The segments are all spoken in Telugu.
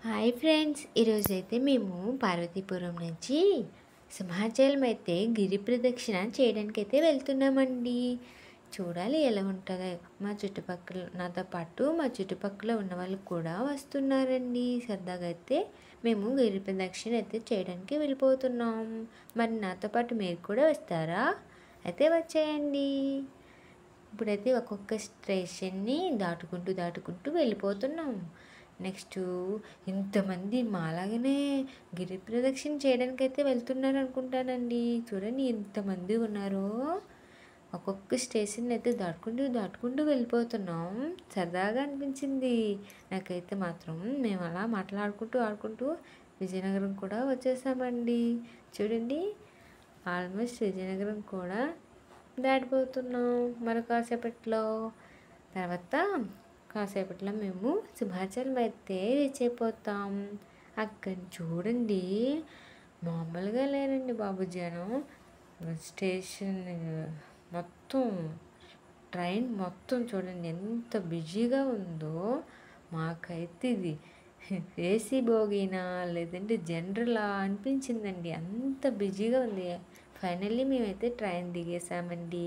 హాయ్ ఫ్రెండ్స్, ఈరోజైతే మేము పార్వతీపురం నుంచి సింహాచలం అయితే గిరి ప్రదక్షిణ చేయడానికి అయితే వెళ్తున్నామండి. చూడాలి ఎలా ఉంటుందో. మా చుట్టుపక్కల నాతో పాటు మా చుట్టుపక్కల ఉన్న వాళ్ళు కూడా వస్తున్నారండి. సరదాగా అయితే మేము గిరి ప్రదక్షిణ అయితే చేయడానికి వెళ్ళిపోతున్నాం. మరి నాతో పాటు మీరు కూడా వస్తారా? అయితే వచ్చేయండి. ఇప్పుడైతే ఒక్కొక్క స్టేషన్ని దాటుకుంటూ వెళ్ళిపోతున్నాం. నెక్స్ట్ ఇంతమంది మాలాగనే గిరి ప్రదక్షిణ చేయడానికి అయితే వెళ్తున్నారు అనుకుంటానండి. చూడండి ఎంతమంది ఉన్నారో. ఒక్కొక్క స్టేషన్ అయితే దాటుకుంటూ వెళ్ళిపోతున్నాం. సరదాగా అనిపించింది నాకైతే మాత్రం. మేము అలా ఆడుకుంటూ విజయనగరం కూడా వచ్చేసామండి. చూడండి, ఆల్మోస్ట్ విజయనగరం కూడా దాటిపోతున్నాం మరి కాసేపట్లో. తర్వాత కాసేపట్లో మేము సింహాచలం అయితే రీచ్ అయిపోతాం. అక్కడ చూడండి, మామూలుగా లేరండి బాబు జనం. స్టేషన్ మొత్తం, ట్రైన్ మొత్తం చూడండి ఎంత బిజీగా ఉందో. మాకైతే ఇది ఏసీ బోగీనా లేదంటే జనరలా అనిపించిందండి, అంత బిజీగా ఉంది. ఫైనల్లీ మేమైతే ట్రైన్ దిగేసామండి.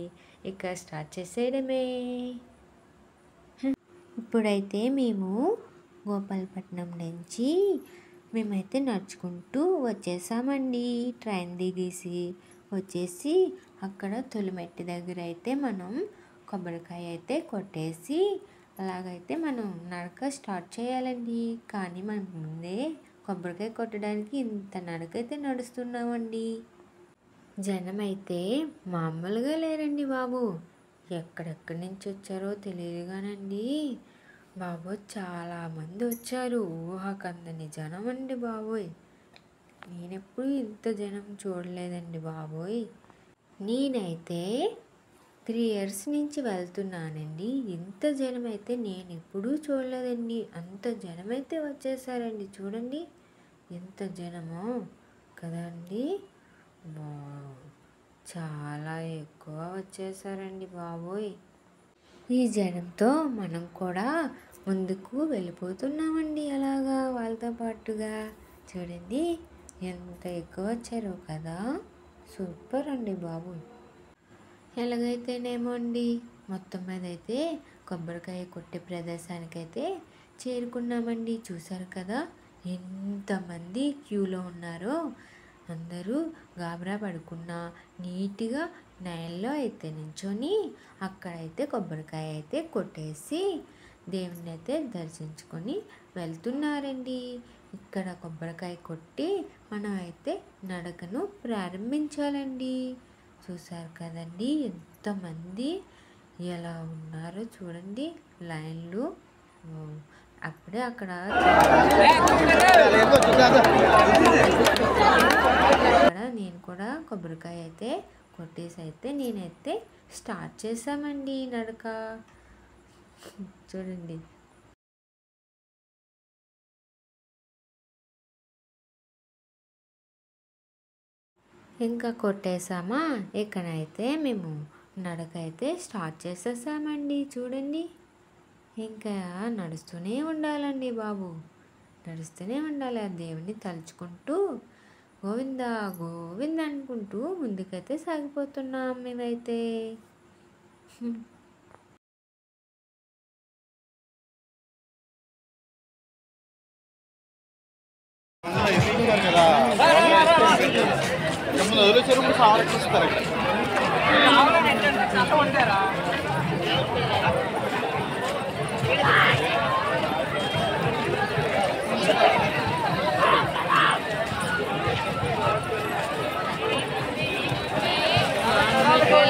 ఇక స్టార్ట్ చేసేయడమే. ఇప్పుడైతే మేము గోపాలపట్నం నుంచి మేమైతే నడుచుకుంటూ వచ్చేసామండి. ట్రైన్ దిగేసి వచ్చేసి అక్కడ తొలిమెట్టి దగ్గర అయితే మనం కొబ్బరికాయ అయితే కొట్టేసి అలాగైతే మనం నడక స్టార్ట్ చేయాలండి. కానీ మనం ముందే కొబ్బరికాయ కొట్టడానికి ఇంత నడకైతే నడుస్తున్నామండి. జనం అయితే మామూలుగా లేరండి బాబు. ఎక్కడెక్కడి నుంచి వచ్చారో తెలియదు కానండి బాబోయ్, చాలామంది వచ్చారు. ఊహకందని జనం అండి బాబోయ్. నేనెప్పుడు ఇంత జనం చూడలేదండి బాబోయ్. నేనైతే 3 years నుంచి వెళ్తున్నానండి. ఇంత జనం అయితే నేను ఎప్పుడూ చూడలేదండి. అంత జనం అయితే వచ్చేసారండి. చూడండి ఎంత జనమో కదండి. చాలా ఎక్కువ వచ్చేసారండి బాబోయ్. ఈ జనంతో మనం కూడా ముందుకు వెళ్ళిపోతున్నామండి. అలాగా వాళ్ళతో పాటుగా చూడండి ఎంత ఎక్కువ వచ్చారో కదా. సూపర్ అండి బాబు. ఎలాగైతేనేమో అండి, మొత్తం మీద అయితే కొబ్బరికాయ కొట్టే ప్రదేశానికైతే చేరుకున్నామండి. చూసారు కదా ఎంతమంది క్యూలో ఉన్నారో. అందరూ గాబరా పడుకున్నా నీట్గా లైన్లో అయితే నించొని అక్కడైతే కొబ్బరికాయ అయితే కొట్టేసి దేవుని అయితే దర్శించుకొని వెళ్తున్నారండి. ఇక్కడ కొబ్బరికాయ కొట్టి మనం అయితే నడకను ప్రారంభించాలండి. చూసారు కదండి ఎంతమంది ఎలా ఉన్నారో చూడండి లైన్లు. అప్పుడే అక్కడ నేను కూడా కొబ్బరికాయ అయితే కొట్టేసి అయితే నేనైతే స్టార్ట్ చేసామండి నడక. చూడండి ఇంకా కొట్టేసామా. ఇక్కడైతే మేము నడక అయితే స్టార్ట్ చేసేసామండి. చూడండి ఇంకా నడుస్తూనే ఉండాలండి బాబు. నడుస్తూనే ఉండాలి. ఆ దేవుణ్ణి తలుచుకుంటూ గోవింద గోవింద అనుకుంటూ ముందుకైతే సాగిపోతున్నాం మేమైతే.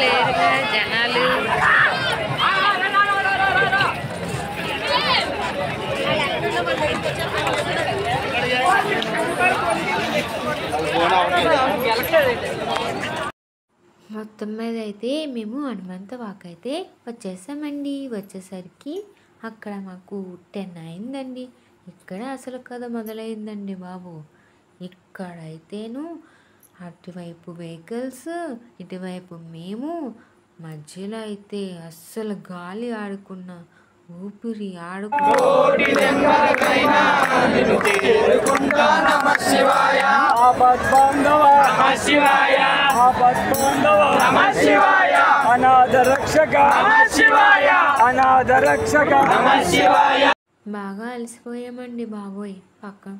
లేరుగా జనాలు. మొత్తం మీద అయితే మేము హనుమంత వాక్ అయితే వచ్చేసామండి. వచ్చేసరికి అక్కడ మాకు 10 అయిందండి. ఇక్కడ అసలు కథ మొదలైందండి బాబు. ఇక్కడైతేను అటువైపు వెహికల్స్, ఇటువైపు మేము, మధ్యలో అయితే అస్సలు గాలి ఆడుకున్న ఊపిరి ఆడుకున్న శివాయ ఆపద్బాంధవ నమః శివాయ ఆపద్బాంధవ నమః శివాయ అనాథ రక్షక నమః శివాయ అనాథ రక్షక నమః శివాయ. బాగా అలసిపోయామండి బాబోయ్. పక్కన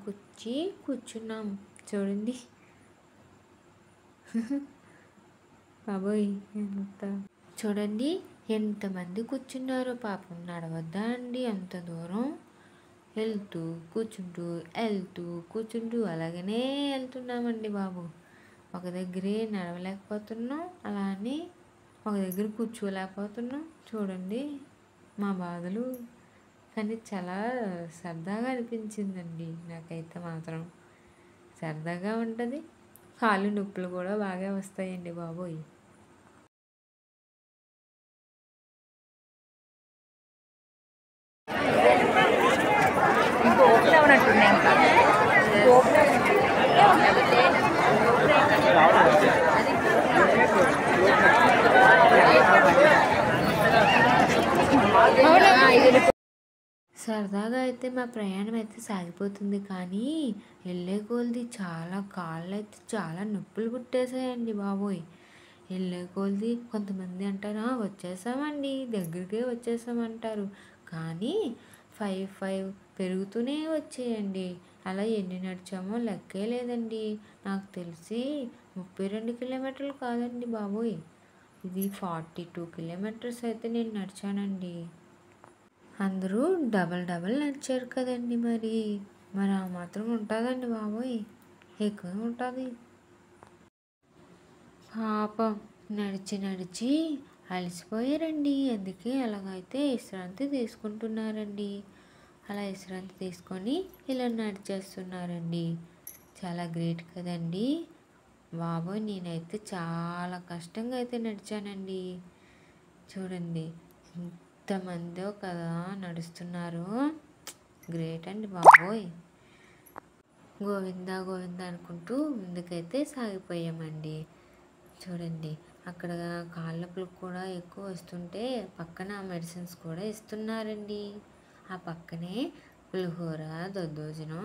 కూర్చున్నాం చూడండి. బాబోయ్ ఎంత చూడండి ఎంతమంది కూర్చున్నారో. పాపం నడవద్దా అండి అంత దూరం? వెళ్తూ కూర్చుంటూ అలాగనే వెళ్తున్నామండి బాబు. ఒక దగ్గరే నడవలేకపోతున్నాం, అలా అని ఒక దగ్గర కూర్చోలేకపోతున్నాం. చూడండి మా బాధలు. కానీ చాలా సరదాగా అనిపించిందండి నాకైతే మాత్రం. సరదాగా ఉంటుంది, కాళ్ళు నొప్పులు కూడా బాగా వస్తాయండి బాబోయ్. సరదాగా అయితే మా ప్రయాణం అయితే సాగిపోతుంది. కానీ వెళ్ళే కొలది కాళ్ళు అయితే చాలా నొప్పులు పుట్టేసాయండి బాబోయ్. వెళ్ళే కొలది కొంతమంది అంటారు వచ్చేసామండి, దగ్గరికే వచ్చేసామంటారు. కానీ 5 పెరుగుతూనే వచ్చేయండి. అలా ఎన్ని నడిచామో లెక్కే లేదండి. నాకు తెలిసి 32 కిలోమీటర్లు కాదండి బాబోయ్, ఇది 42 కిలోమీటర్స్ అయితే నేను నడిచానండి. అందరూ డబల్ నడిచారు కదండి. మరి ఆ మాత్రం ఉంటుందండి బాబోయ్, ఎక్కువ ఉంటుంది. పాపం నడిచి అలసిపోయారండి. అందుకే అలాగైతే విశ్రాంతి తీసుకుంటున్నారండి. అలా విశ్రాంతి తీసుకొని ఇలా నడిచేస్తున్నారండి. చాలా గ్రేట్ కదండి బాబోయ్. నేనైతే చాలా కష్టంగా అయితే నడిచానండి. చూడండి ఎంతమందో కదా నడుస్తున్నారు. గ్రేట్ అండి బాబోయ్. గోవిందా అనుకుంటూ ముందుకైతే సాగిపోయామండి. చూడండి అక్కడ కాళ్ళపులకు కూడా ఎక్కువ వస్తుంటే పక్కన మెడిసిన్స్ కూడా ఇస్తున్నారండి. ఆ పక్కనే పులిహోర, దద్దోజనం,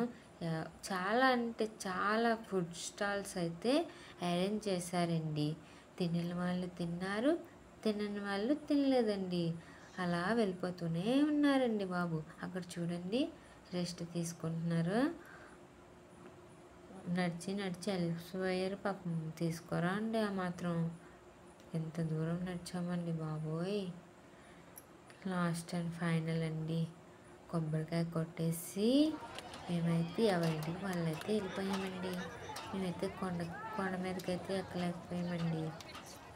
చాలా అంటే చాలా ఫుడ్ స్టాల్స్ అయితే అరేంజ్ చేశారండి. తినిన వాళ్ళు తిన్నారు, తినని వాళ్ళు తినలేదండి. అలా వెళ్ళిపోతూనే ఉన్నారండి బాబు. అక్కడ చూడండి రెస్ట్ తీసుకుంటున్నారు. నడిచి అలసిపోయారు పాపం. తీసుకోరా అండి ఆ మాత్రం. ఎంత దూరం నడిచామండి బాబోయ్. లాస్ట్ అండ్ ఫైనల్ అండి. కొబ్బరికాయ కొట్టేసి మేమైతే ఎవరింటికి వాళ్ళైతే వెళ్ళిపోయామండి. మేమైతే కొండ మీదకి అయితే ఎక్కలేకపోయామండి.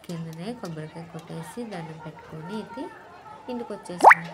కిందనే కొబ్బరికాయ కొట్టేసి దండం పెట్టుకొని అయితే ఇంటికి వచ్చేసాం.